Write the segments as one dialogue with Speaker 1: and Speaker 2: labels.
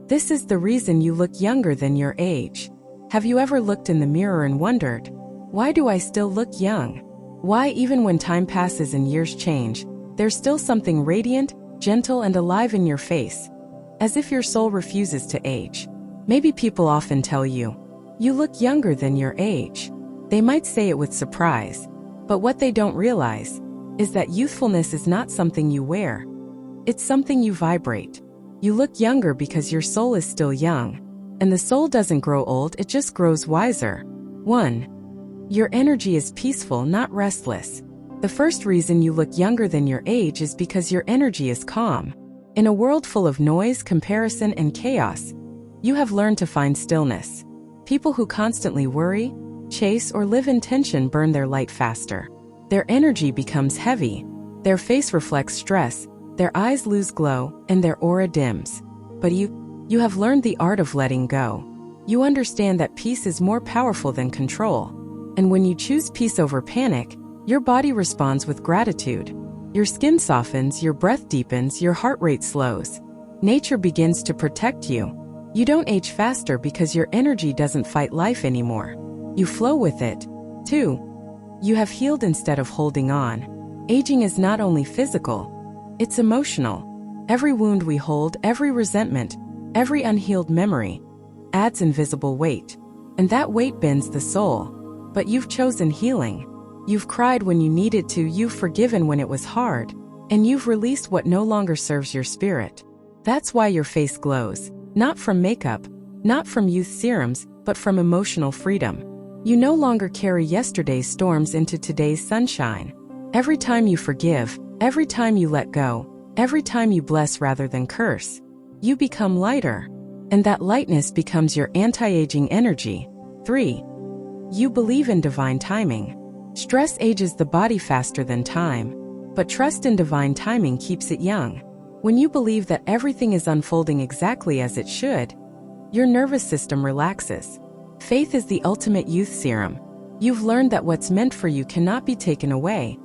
Speaker 1: This is the reason you look younger than your age. Have you ever looked in the mirror and wondered, why do I still look young? Why, even when time passes and years change, there's still something radiant, gentle, and alive in your face, as if your soul refuses to age. Maybe people often tell you, you look younger than your age. They might say it with surprise, but what they don't realize is that youthfulness is not something you wear. It's something you vibrate. You look younger because your soul is still young, and the soul doesn't grow old, it just grows wiser. 1. Your energy is peaceful, not restless. The first reason you look younger than your age is because your energy is calm. In a world full of noise, comparison, and chaos, you have learned to find stillness. People who constantly worry, chase, or live in tension burn their light faster. Their energy becomes heavy, their face reflects stress, their eyes lose glow, and their aura dims. But you have learned the art of letting go. You understand that peace is more powerful than control. And when you choose peace over panic, your body responds with gratitude. Your skin softens, your breath deepens, your heart rate slows. Nature begins to protect you. You don't age faster because your energy doesn't fight life anymore. You flow with it. 2. You have healed instead of holding on. Aging is not only physical, it's emotional. Every wound we hold, every resentment, every unhealed memory, adds invisible weight. And that weight bends the soul. But you've chosen healing. You've cried when you needed to, you've forgiven when it was hard, and you've released what no longer serves your spirit. That's why your face glows, not from makeup, not from youth serums, but from emotional freedom. You no longer carry yesterday's storms into today's sunshine. Every time you forgive, every time you let go, every time you bless rather than curse, you become lighter. And that lightness becomes your anti-aging energy. 3. You believe in divine timing. Stress ages the body faster than time, but trust in divine timing keeps it young. When you believe that everything is unfolding exactly as it should, your nervous system relaxes. Faith is the ultimate youth serum. You've learned that what's meant for you cannot be taken away,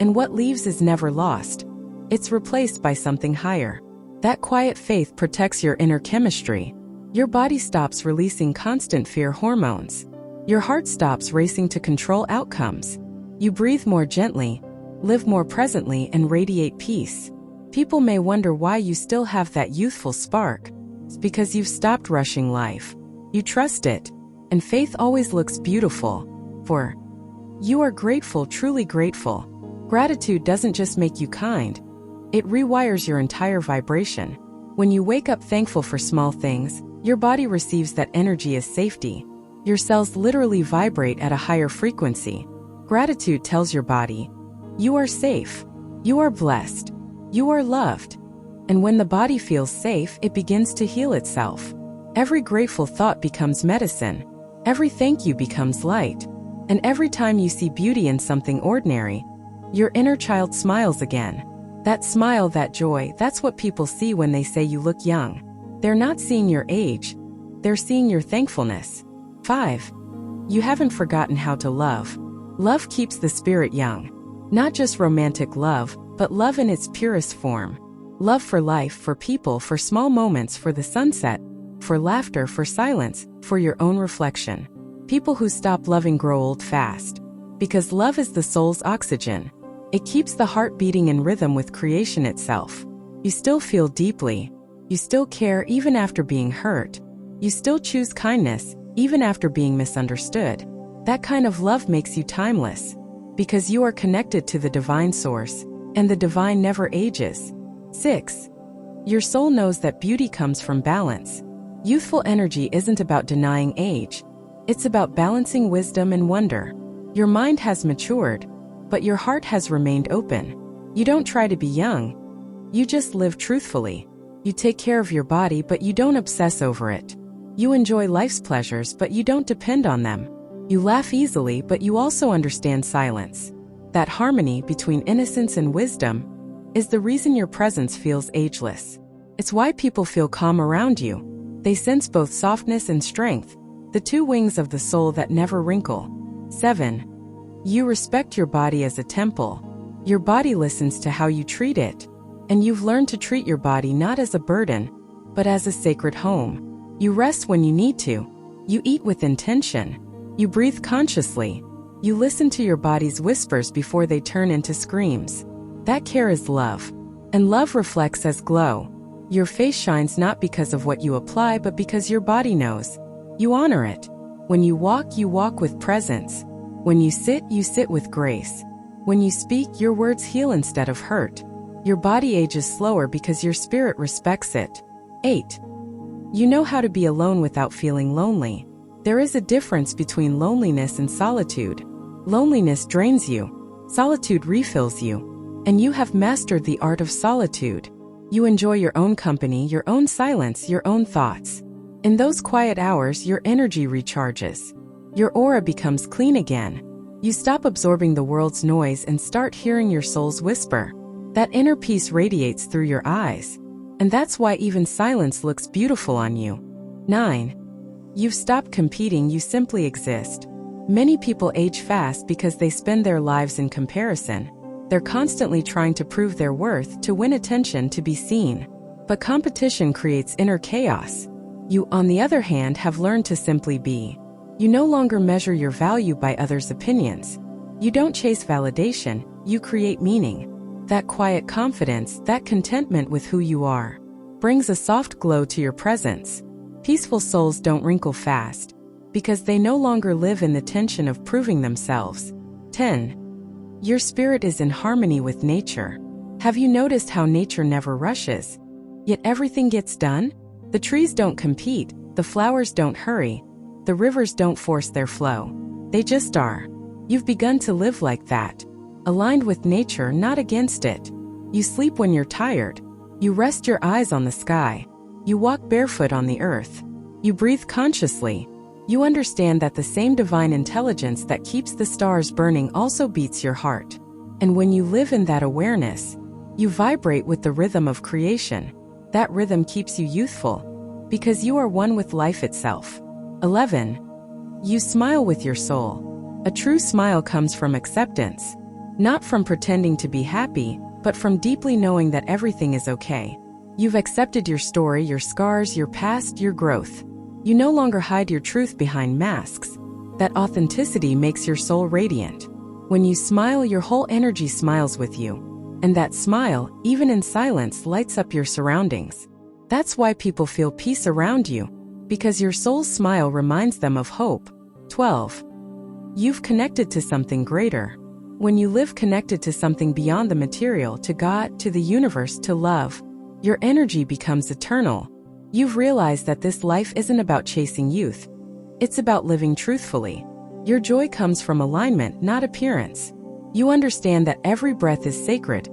Speaker 1: and what leaves is never lost. It's replaced by something higher. That quiet faith protects your inner chemistry. Your body stops releasing constant fear hormones. Your heart stops racing to control outcomes. You breathe more gently, live more presently, and radiate peace. People may wonder why you still have that youthful spark. It's because you've stopped rushing life. You trust it, and faith always looks beautiful. 4. You are grateful, truly grateful. Gratitude doesn't just make you kind, it rewires your entire vibration. When you wake up thankful for small things, your body receives that energy as safety. Your cells literally vibrate at a higher frequency. Gratitude tells your body, you are safe, you are blessed, you are loved. And when the body feels safe, it begins to heal itself. Every grateful thought becomes medicine. Every thank you becomes light. And every time you see beauty in something ordinary, your inner child smiles again. That smile, that joy, that's what people see when they say you look young. They're not seeing your age, they're seeing your thankfulness. 5. You haven't forgotten how to love. Love keeps the spirit young. Not just romantic love, but love in its purest form. Love for life, for people, for small moments, for the sunset, for laughter, for silence, for your own reflection. People who stop loving grow old fast. Because love is the soul's oxygen. It keeps the heart beating in rhythm with creation itself. You still feel deeply. You still care even after being hurt. You still choose kindness, even after being misunderstood. That kind of love makes you timeless, because you are connected to the divine source, and the divine never ages. 6. Your soul knows that beauty comes from balance. Youthful energy isn't about denying age. It's about balancing wisdom and wonder. Your mind has matured, but your heart has remained open. You don't try to be young. You just live truthfully. You take care of your body, but you don't obsess over it. You enjoy life's pleasures, but you don't depend on them. You laugh easily, but you also understand silence. That harmony between innocence and wisdom is the reason your presence feels ageless. It's why people feel calm around you. They sense both softness and strength, the two wings of the soul that never wrinkle. 7. You respect your body as a temple. Your body listens to how you treat it, and you've learned to treat your body not as a burden, but as a sacred home. You rest when you need to. You eat with intention. You breathe consciously. You listen to your body's whispers before they turn into screams. That care is love. And love reflects as glow. Your face shines not because of what you apply, but because your body knows. You honor it. When you walk with presence. When you sit with grace. When you speak, your words heal instead of hurt. Your body ages slower because your spirit respects it. 8. You know how to be alone without feeling lonely. There is a difference between loneliness and solitude. Loneliness drains you. Solitude refills you. And you have mastered the art of solitude. You enjoy your own company, your own silence, your own thoughts. In those quiet hours, your energy recharges. Your aura becomes clean again. You stop absorbing the world's noise and start hearing your soul's whisper. That inner peace radiates through your eyes. And that's why even silence looks beautiful on you. 9. You've stopped competing, you simply exist. Many people age fast because they spend their lives in comparison. They're constantly trying to prove their worth, to win attention, to be seen. But competition creates inner chaos. You, on the other hand, have learned to simply be. You no longer measure your value by others' opinions. You don't chase validation, you create meaning. That quiet confidence, that contentment with who you are, brings a soft glow to your presence. Peaceful souls don't wrinkle fast, because they no longer live in the tension of proving themselves. 10. Your spirit is in harmony with nature. Have you noticed how nature never rushes? Yet everything gets done? The trees don't compete, the flowers don't hurry, the rivers don't force their flow. They just are. You've begun to live like that, aligned with nature, not against it. You sleep when you're tired. You rest your eyes on the sky. You walk barefoot on the earth. You breathe consciously. You understand that the same divine intelligence that keeps the stars burning also beats your heart. And when you live in that awareness, you vibrate with the rhythm of creation. That rhythm keeps you youthful, because you are one with life itself. 11. You smile with your soul. A true smile comes from acceptance, not from pretending to be happy, but from deeply knowing that everything is okay. You've accepted your story, your scars, your past, your growth. You no longer hide your truth behind masks. That authenticity makes your soul radiant. When you smile, your whole energy smiles with you. And that smile, even in silence, lights up your surroundings. That's why people feel peace around you, because your soul's smile reminds them of hope. 12. You've connected to something greater. When you live connected to something beyond the material, to God, to the universe, to love, your energy becomes eternal. You've realized that this life isn't about chasing youth. It's about living truthfully. Your joy comes from alignment, not appearance. You understand that every breath is sacred,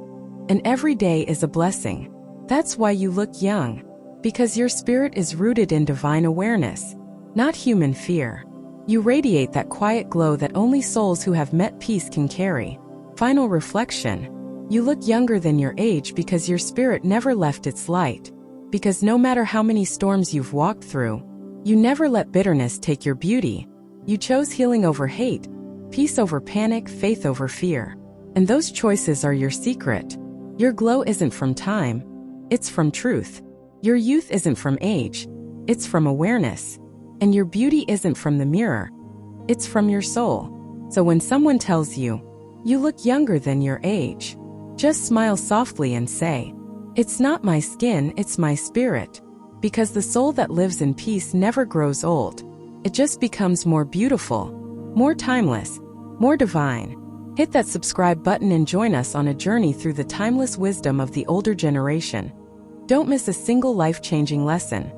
Speaker 1: and every day is a blessing. That's why you look young, because your spirit is rooted in divine awareness, not human fear. You radiate that quiet glow that only souls who have met peace can carry. Final reflection. You look younger than your age because your spirit never left its light. Because no matter how many storms you've walked through, you never let bitterness take your beauty. You chose healing over hate, peace over panic, faith over fear. And those choices are your secret. Your glow isn't from time, it's from truth. Your youth isn't from age, it's from awareness. And your beauty isn't from the mirror, it's from your soul. So when someone tells you, you look younger than your age, just smile softly and say, it's not my skin, it's my spirit. Because the soul that lives in peace never grows old. It just becomes more beautiful, more timeless, more divine. Hit that subscribe button and join us on a journey through the timeless wisdom of the older generation. Don't miss a single life-changing lesson.